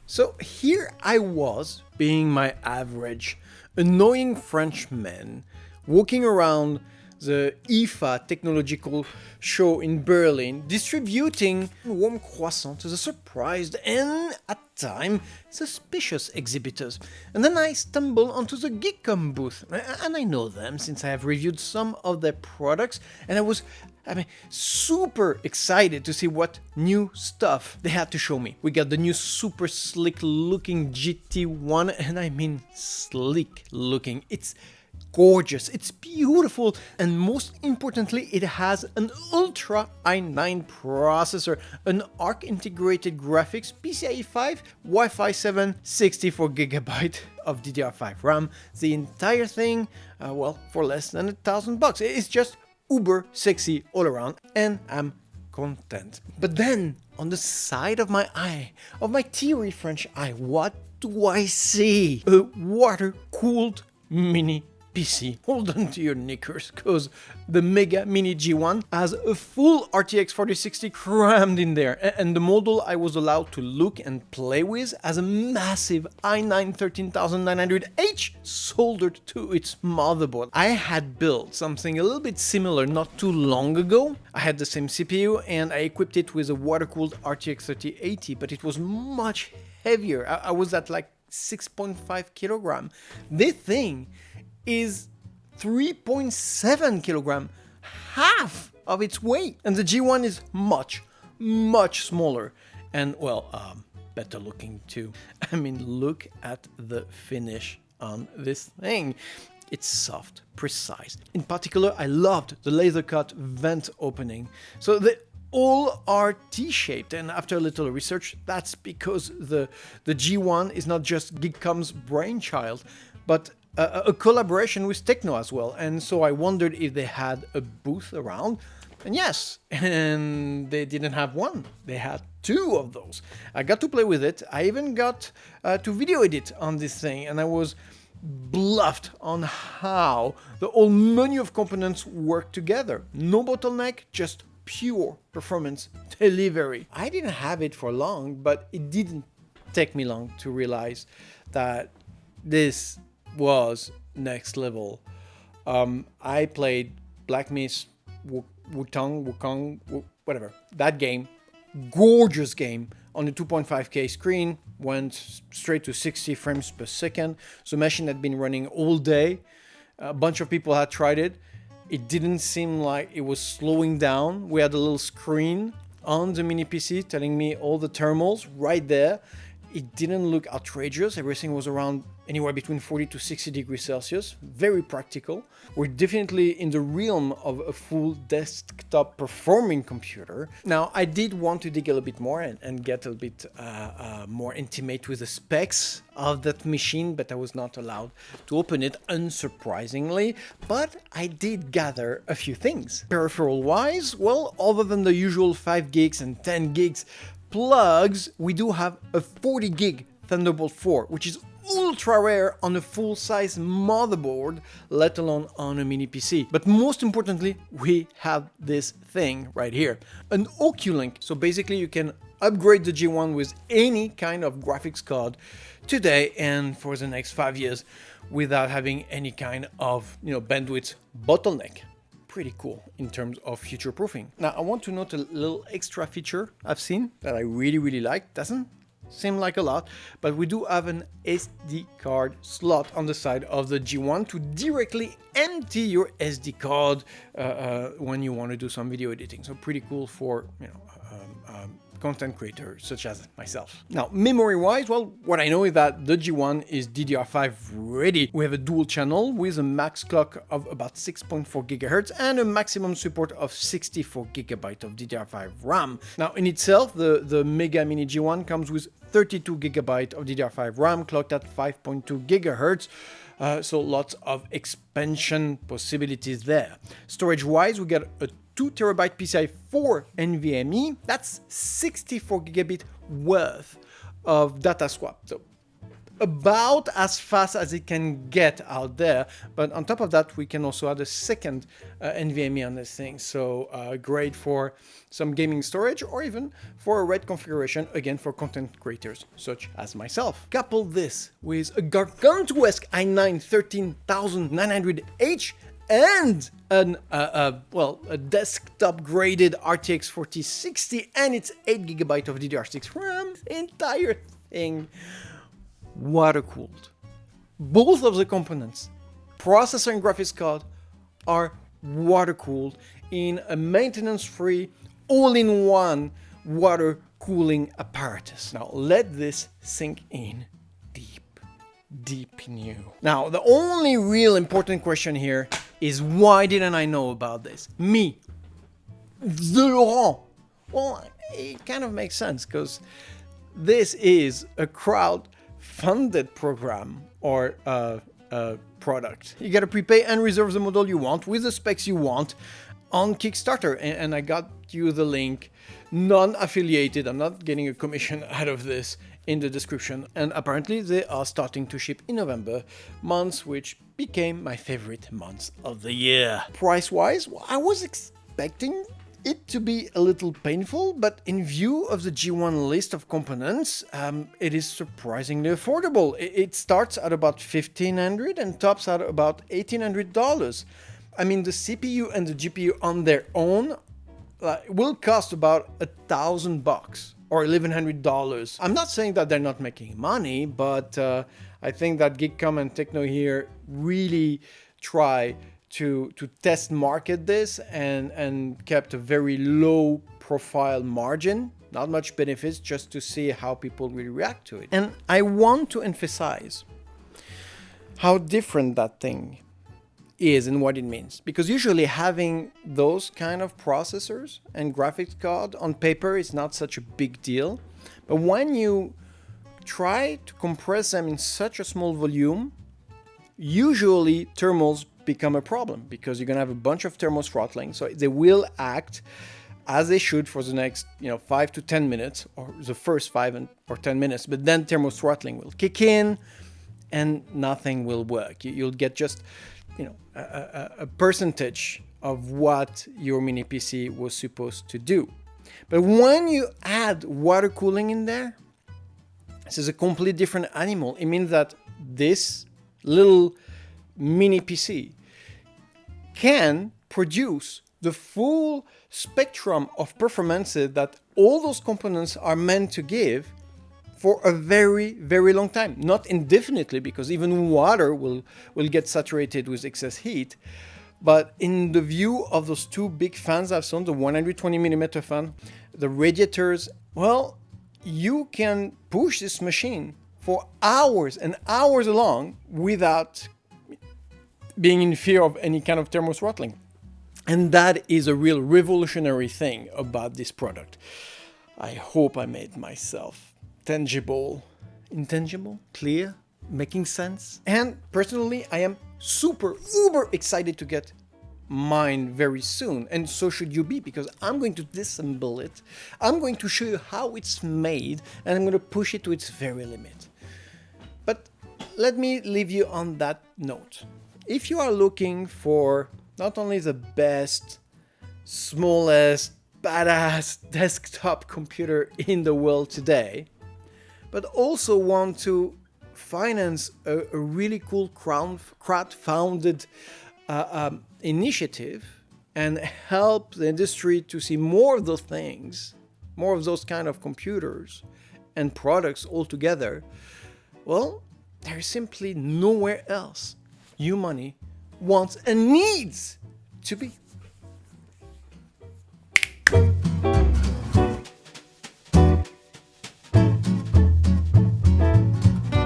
So here I was, being my average, annoying Frenchman, walking around the IFA technological show in Berlin, distributing warm croissants to the surprised and, at times, suspicious exhibitors. And then I stumbled onto the GEEKOM booth, and I know them since I have reviewed some of their products, and I was super excited to see what new stuff they had to show me. We got the new super slick looking GT1, and I mean slick looking. It's gorgeous, it's beautiful, and most importantly, it has an Ultra i9 processor, an ARC integrated graphics, PCIe 5, Wi-Fi 7, 64GB of DDR5 RAM. The entire thing, well, for less than $1,000. It's just uber sexy all around, and I'm content. But then, on the side of my eye, of my teary French eye, what do I see? A water-cooled mini PC. Hold on to your knickers, cause the Mega Mini G1 has a full RTX 4060 crammed in there, and the model I was allowed to look and play with has a massive i9 13900H soldered to its motherboard. I had built something a little bit similar not too long ago. I had the same CPU and I equipped it with a water-cooled RTX 3080, but it was much heavier. I was at like 6.5 kilogram. This thing is 3.7 kilogram, half of its weight. And the G1 is much smaller and, well, better looking too. I mean, look at the finish on this thing. It's soft, precise. In particular, I loved the laser cut vent opening. So they all are T-shaped, and after a little research, that's because the G1 is not just GEEKOM's brainchild, but a collaboration with TECNO as well. And so I wondered if they had a booth around, and yes, and they didn't have one, they had two of those. I got to play with it. I even got to video edit on this thing, and I was bluffed on how the whole menu of components work together. No bottleneck, just pure performance delivery. I didn't have it for long, but it didn't take me long to realize that this was next level. I played Black Myth, Wukong, whatever, that game, gorgeous game, on a 2.5K screen, went straight to 60 frames per second. The machine had been running all day. A bunch of people had tried it. It didn't seem like it was slowing down. We had a little screen on the MINIPC telling me all the thermals right there. It didn't look outrageous. Everything was around anywhere between 40 to 60 degrees Celsius. Very practical. We're definitely in the realm of a full desktop performing computer. Now, I did want to dig a little bit more and get a bit more intimate with the specs of that machine, but I was not allowed to open it, unsurprisingly. But I did gather a few things. Peripheral-wise, well, other than the usual 5 gigs and 10 gigs plugs, we do have a 40 gig Thunderbolt 4, which is ultra rare on a full-size motherboard, let alone on a mini PC. But most importantly, we have this thing right here, an Oculink. So basically you can upgrade the G1 with any kind of graphics card today and for the next 5 years without having any kind of, bandwidth bottleneck. Pretty cool in terms of future proofing. Now I want to note a little extra feature I've seen that I really like. Doesn't seem like a lot, but we do have an SD card slot on the side of the G1 to directly empty your SD card when you want to do some video editing. So pretty cool for content creators such as myself. Now, memory-wise, well, what I know is that the G1 is DDR5 ready. We have a dual channel with a max clock of about 6.4 GHz and a maximum support of 64 GB of DDR5 RAM. Now, in itself, the Mega Mini G1 comes with 32 GB of DDR5 RAM clocked at 5.2 GHz. So lots of expansion possibilities there. Storage-wise, we got a 2 TB PCIe 4 NVMe. That's 64 gigabit worth of data swap. So about as fast as it can get out there. But on top of that, we can also add a second NVMe on this thing. So great for some gaming storage or even for a RAID configuration, again for content creators such as myself. Couple this with a gargantuesque i9 13900H and a desktop graded RTX 4060 and its 8GB of DDR6 RAM. Entire thing water-cooled. Both of the components, processor and graphics card, are water-cooled in a maintenance-free, all-in-one water cooling apparatus. Now let this sink in deep in you. Now the only real important question here is, why didn't I know about this? Me, the Laurent. Well, it kind of makes sense because this is a crowd-funded program or product. You gotta prepay and reserve the model you want with the specs you want on Kickstarter, and I got you the link, non-affiliated. I'm not getting a commission out of this, in the description. And apparently they are starting to ship in November, months which became my favorite months of the year. Price-wise, well, I was expecting it to be a little painful, but in view of the G1 list of components, it is surprisingly affordable. It starts at about $1,500 and tops at about $1,800. I mean, the CPU and the GPU on their own will cost about $1,000 or $1,100. I'm not saying that they're not making money, but I think that GEEKOM and TECNO here really try to test market this and kept a very low profile margin, not much benefits, just to see how people will react to it. And I want to emphasize how different that thing is and what it means, because usually having those kind of processors and graphics card on paper is not such a big deal, but when you try to compress them in such a small volume, usually thermals become a problem, because you're gonna have a bunch of thermal throttling, so they will act as they should for the next 5 to 10 minutes, or the first 5 or 10 minutes, but then thermal throttling will kick in and nothing will work. You'll get just a percentage of what your mini PC was supposed to do. But when you add water cooling in there, this is a completely different animal. It means that this little mini PC can produce the full spectrum of performances that all those components are meant to give for a very, very long time. Not indefinitely, because even water will get saturated with excess heat. But in the view of those two big fans I've shown, the 120mm fan, the radiators, well, you can push this machine for hours and hours long without being in fear of any kind of thermal throttling. And that is a real revolutionary thing about this product. I hope I made myself tangible, intangible, clear, making sense. And personally, I am super, uber excited to get mine very soon. And so should you be, because I'm going to disassemble it. I'm going to show you how it's made, and I'm going to push it to its very limit. But let me leave you on that note. If you are looking for not only the best, smallest, badass desktop computer in the world today, but also want to finance a really cool crowd-funded initiative and help the industry to see more of those things, more of those kind of computers and products all together, well, there's simply nowhere else your money wants and needs to be.